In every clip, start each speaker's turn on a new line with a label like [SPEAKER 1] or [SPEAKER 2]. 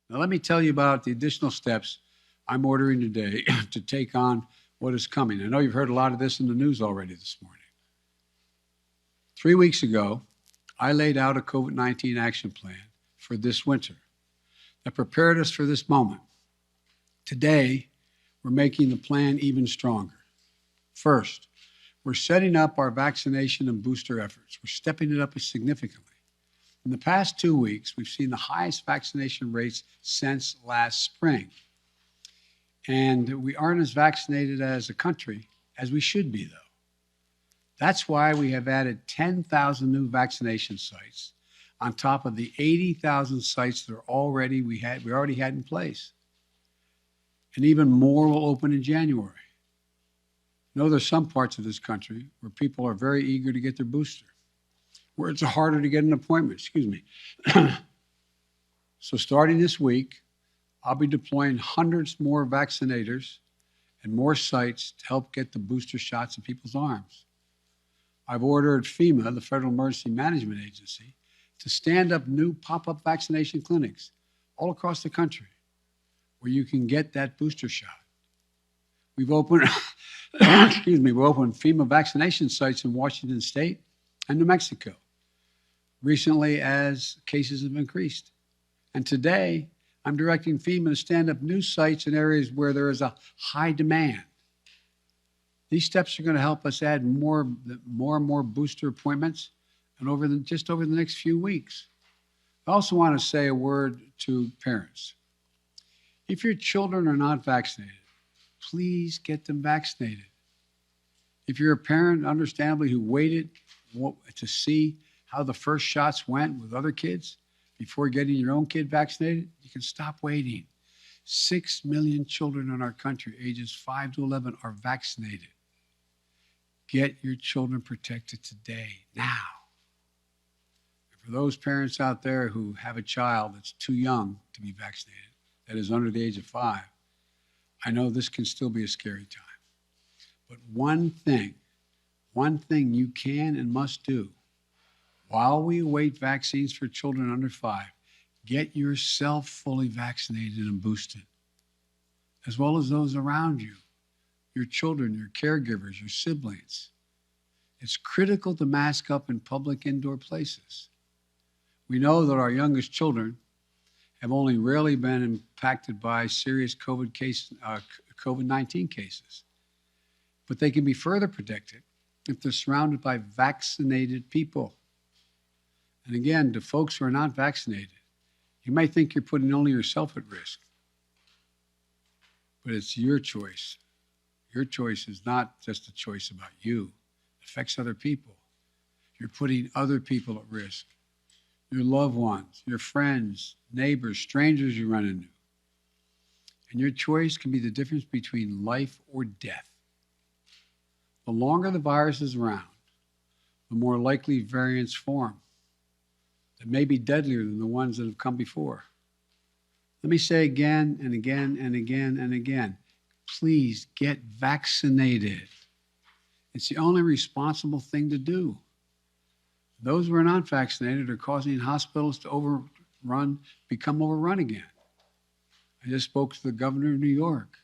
[SPEAKER 1] Now, let me tell you about the additional steps I'm ordering today to take on what is coming. I know you've heard a lot of this in the news already this morning. 3 weeks ago, I laid out a COVID 19 action plan for this winter that prepared us for this moment. Today, we're making the plan even stronger. First, we're setting up our vaccination and booster efforts. We're stepping it up significantly. In the past 2 weeks, we've seen the highest vaccination rates since last spring. And we aren't as vaccinated as a country as we should be, though. That's why we have added 10,000 new vaccination sites on top of the 80,000 sites that we already had in place. And even more will open in January. You know, there's some parts of this country where people are very eager to get their booster, where it's harder to get an appointment, So starting this week, I'll be deploying hundreds more vaccinators and more sites to help get the booster shots in people's arms. I've ordered FEMA, the Federal Emergency Management Agency, to stand up new pop-up vaccination clinics all across the country where you can get that booster shot. We've opened, we've opened FEMA vaccination sites in Washington State and New Mexico recently as cases have increased. And today, I'm directing FEMA to stand up new sites in areas where there is a high demand. These steps are going to help us add more and more booster appointments and just over the next few weeks. I also want to say a word to parents. If your children are not vaccinated, please get them vaccinated. If you're a parent, understandably, who waited to see how the first shots went with other kids before getting your own kid vaccinated, you can stop waiting. 6 million children in our country, ages 5 to 11, are vaccinated. Get your children protected today, now. And for those parents out there who have a child that's too young to be vaccinated, that is under the age of 5, I know this can still be a scary time. But one thing you can and must do while we await vaccines for children under 5, get yourself fully vaccinated and boosted, as well as those around you, your children, your caregivers, your siblings. It's critical to mask up in public indoor places. We know that our youngest children have only rarely been impacted by serious COVID-19 cases, but they can be further protected if they're surrounded by vaccinated people. And again, to folks who are not vaccinated, you may think you're putting only yourself at risk, but it's your choice. Your choice is not just a choice about you. It affects other people. You're putting other people at risk, your loved ones, your friends, neighbors, strangers you run into. And your choice can be the difference between life or death. The longer the virus is around, the more likely variants form that may be deadlier than the ones that have come before. Let me say again and again and again and again, please get vaccinated. It's the only responsible thing to do. Those who are not vaccinated are causing hospitals to become overrun again. I just spoke to the governor of New York.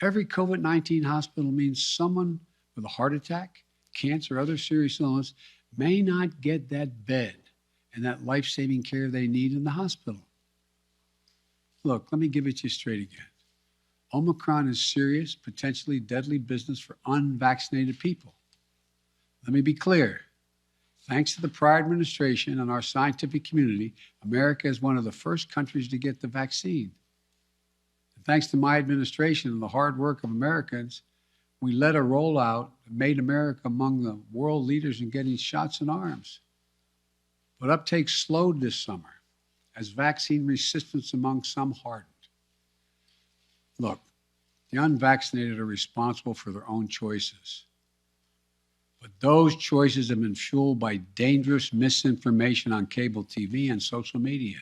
[SPEAKER 1] Every COVID-19 hospital means someone with a heart attack, cancer, or other serious illness may not get that bed and that life-saving care they need in the hospital. Look, let me give it to you straight again. Omicron is serious, potentially deadly business for unvaccinated people. Let me be clear. Thanks to the prior administration and our scientific community, America is one of the first countries to get the vaccine. And thanks to my administration and the hard work of Americans, we led a rollout that made America among the world leaders in getting shots in arms. But uptake slowed this summer as vaccine resistance among some hardened. Look, the unvaccinated are responsible for their own choices. But those choices have been fueled by dangerous misinformation on cable TV and social media.